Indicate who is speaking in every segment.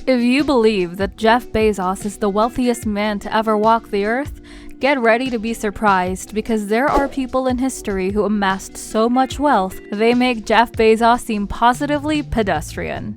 Speaker 1: If you believe that Jeff Bezos is the wealthiest man to ever walk the earth, get ready to be surprised because there are people in history who amassed so much wealth they make Jeff Bezos seem positively pedestrian.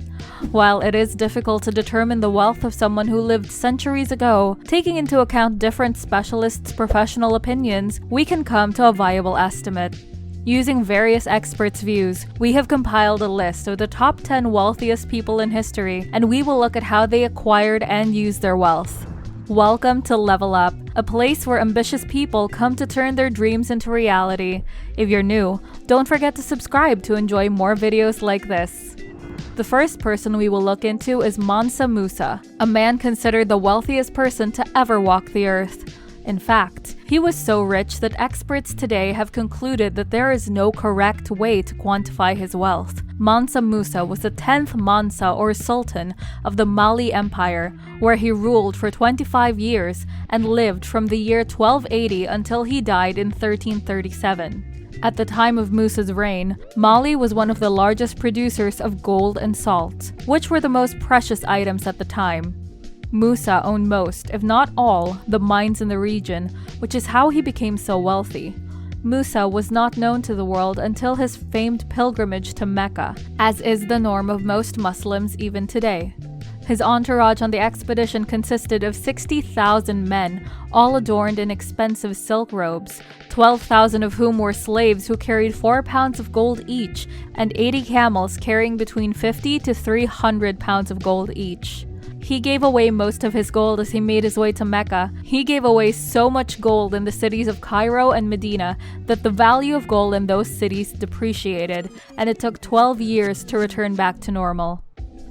Speaker 1: While it is difficult to determine the wealth of someone who lived centuries ago, taking into account different specialists' professional opinions, we can come to a viable estimate. Using various experts' views, we have compiled a list of the top 10 wealthiest people in history, and we will look at how they acquired and used their wealth. Welcome to Level Up, a place where ambitious people come to turn their dreams into reality. If you're new, don't forget to subscribe to enjoy more videos like this. The first person we will look into is Mansa Musa, a man considered the wealthiest person to ever walk the earth. In fact, he was so rich that experts today have concluded that there is no correct way to quantify his wealth. Mansa Musa was the 10th Mansa or Sultan of the Mali Empire, where he ruled for 25 years and lived from the year 1280 until he died in 1337. At the time of Musa's reign, Mali was one of the largest producers of gold and salt, which were the most precious items at the time. Musa owned most, if not all, the mines in the region, which is how he became so wealthy. Musa was not known to the world until his famed pilgrimage to Mecca, as is the norm of most Muslims even today. His entourage on the expedition consisted of 60,000 men, all adorned in expensive silk robes, 12,000 of whom were slaves who carried 4 pounds of gold each, and 80 camels carrying between 50 to 300 pounds of gold each. He gave away most of his gold as he made his way to Mecca. He gave away so much gold in the cities of Cairo and Medina that the value of gold in those cities depreciated, and it took 12 years to return back to normal.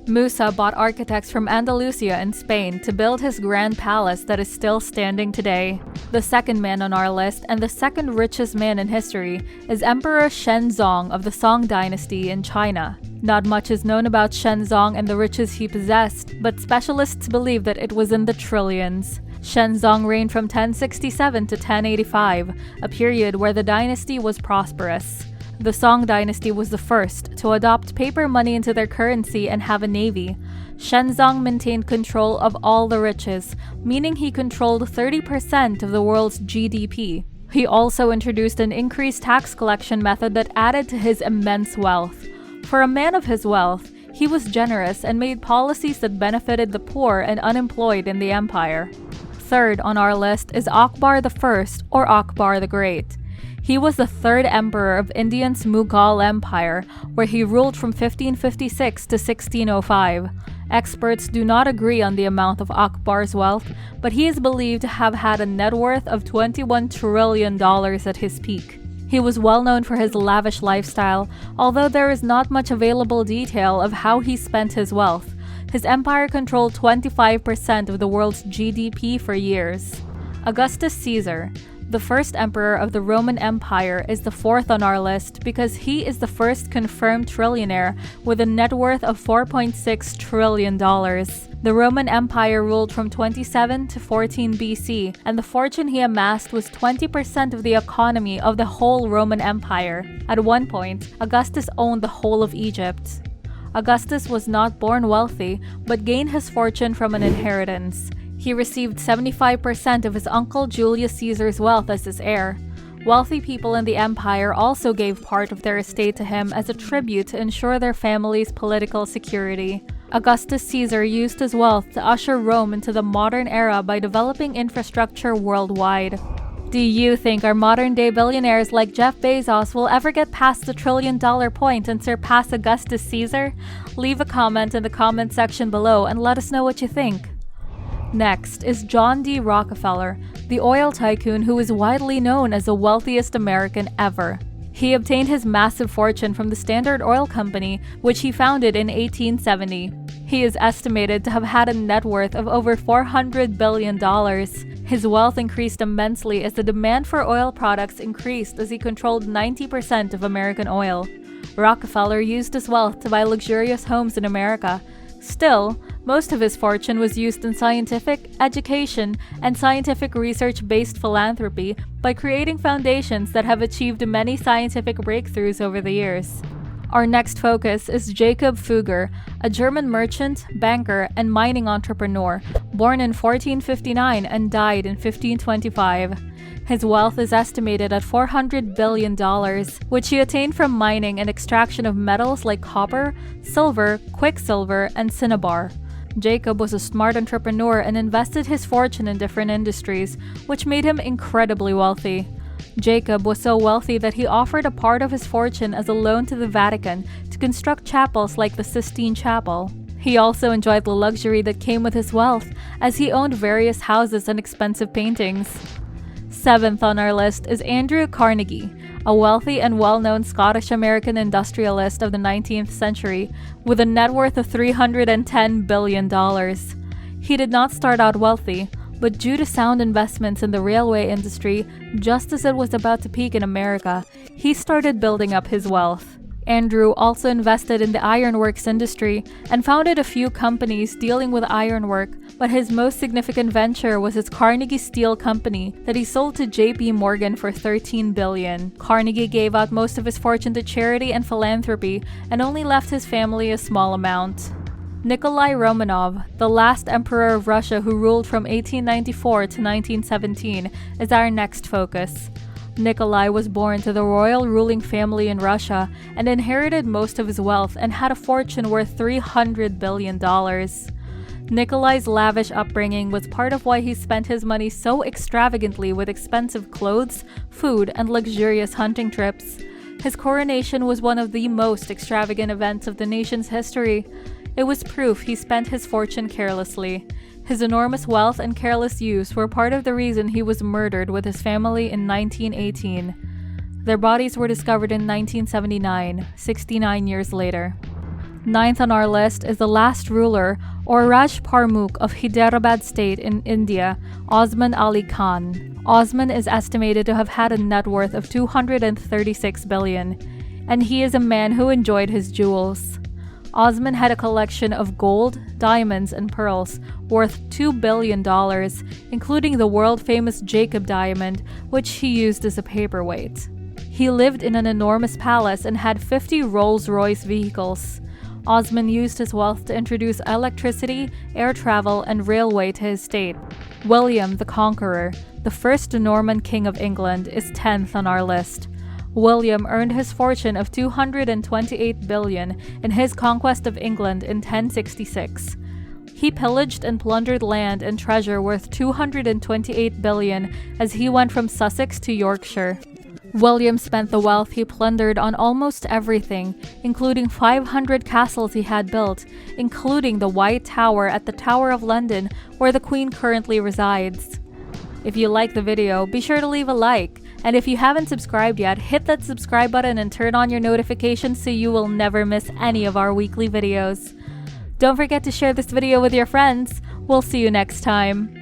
Speaker 1: Musa bought architects from Andalusia in Spain to build his grand palace that is still standing today. The second man on our list, and the second richest man in history, is Emperor Shenzong of the Song dynasty in China. Not much is known about Shenzong and the riches he possessed, but specialists believe that it was in the trillions. Shenzong reigned from 1067 to 1085, a period where the dynasty was prosperous. The Song dynasty was the first to adopt paper money into their currency and have a navy. Shenzong maintained control of all the riches, meaning he controlled 30% of the world's GDP. He also introduced an increased tax collection method that added to his immense wealth. For a man of his wealth, he was generous and made policies that benefited the poor and unemployed in the empire. Third on our list is Akbar I, or Akbar the Great. He was the third emperor of India's Mughal Empire, where he ruled from 1556 to 1605. Experts do not agree on the amount of Akbar's wealth, but he is believed to have had a net worth of $21 trillion at his peak. He was well known for his lavish lifestyle, although there is not much available detail of how he spent his wealth. His empire controlled 25% of the world's GDP for years. Augustus Caesar, the first emperor of the Roman Empire, is the fourth on our list because he is the first confirmed trillionaire with a net worth of $4.6 trillion. The Roman Empire ruled from 27 to 14 BC, and the fortune he amassed was 20% of the economy of the whole Roman Empire. At one point, Augustus owned the whole of Egypt. Augustus was not born wealthy, but gained his fortune from an inheritance. He received 75% of his uncle Julius Caesar's wealth as his heir. Wealthy people in the empire also gave part of their estate to him as a tribute to ensure their family's political security. Augustus Caesar used his wealth to usher Rome into the modern era by developing infrastructure worldwide. Do you think our modern-day billionaires like Jeff Bezos will ever get past the $1 trillion point and surpass Augustus Caesar? Leave a comment in the comment section below and let us know what you think. Next is John D Rockefeller, the oil tycoon who is widely known as the wealthiest American ever. He obtained his massive fortune from the Standard Oil Company, which he founded in 1870. He is estimated to have had a net worth of over $400 billion. His wealth increased immensely as the demand for oil products increased as he controlled 90% of American oil. Rockefeller used his wealth to buy luxurious homes in America. Still, most of his fortune was used in scientific, education, and scientific research-based philanthropy by creating foundations that have achieved many scientific breakthroughs over the years. Our next focus is Jacob Fugger, a German merchant, banker, and mining entrepreneur, born in 1459 and died in 1525. His wealth is estimated at $400 billion, which he attained from mining and extraction of metals like copper, silver, quicksilver, and cinnabar. Jacob was a smart entrepreneur and invested his fortune in different industries, which made him incredibly wealthy. Jacob was so wealthy that he offered a part of his fortune as a loan to the Vatican to construct chapels like the Sistine Chapel. He also enjoyed the luxury that came with his wealth, as he owned various houses and expensive paintings. 7th on our list is Andrew Carnegie, a wealthy and well-known Scottish-American industrialist of the 19th century with a net worth of $310 billion. He did not start out wealthy, but due to sound investments in the railway industry, just as it was about to peak in America, he started building up his wealth. Andrew also invested in the ironworks industry and founded a few companies dealing with ironwork, but his most significant venture was his Carnegie Steel Company that he sold to J.P. Morgan for $13 billion. Carnegie gave out most of his fortune to charity and philanthropy and only left his family a small amount. Nikolai Romanov, the last emperor of Russia who ruled from 1894 to 1917, is our next focus. Nikolai was born to the royal ruling family in Russia and inherited most of his wealth and had a fortune worth $300 billion. Nikolai's lavish upbringing was part of why he spent his money so extravagantly with expensive clothes, food, and luxurious hunting trips. His coronation was one of the most extravagant events of the nation's history. It was proof he spent his fortune carelessly. His enormous wealth and careless use were part of the reason he was murdered with his family in 1918. Their bodies were discovered in 1979, 69 years later. 9th on our list is the last ruler, or Raj Parmukh of Hyderabad State in India, Osman Ali Khan. Osman is estimated to have had a net worth of $236 billion, and he is a man who enjoyed his jewels. Osman had a collection of gold, diamonds, and pearls worth $2 billion, including the world-famous Jacob diamond, which he used as a paperweight. He lived in an enormous palace and had 50 Rolls-Royce vehicles. Osman used his wealth to introduce electricity, air travel, and railway to his state. William the Conqueror, the first Norman king of England, is 10th on our list. William earned his fortune of $228 billion in his conquest of England in 1066. He pillaged and plundered land and treasure worth $228 billion as he went from Sussex to Yorkshire. William spent the wealth he plundered on almost everything, including 500 castles he had built, including the White Tower at the Tower of London, where the Queen currently resides. If you like the video, be sure to leave a like. And if you haven't subscribed yet, hit that subscribe button and turn on your notifications so you will never miss any of our weekly videos. Don't forget to share this video with your friends. We'll see you next time.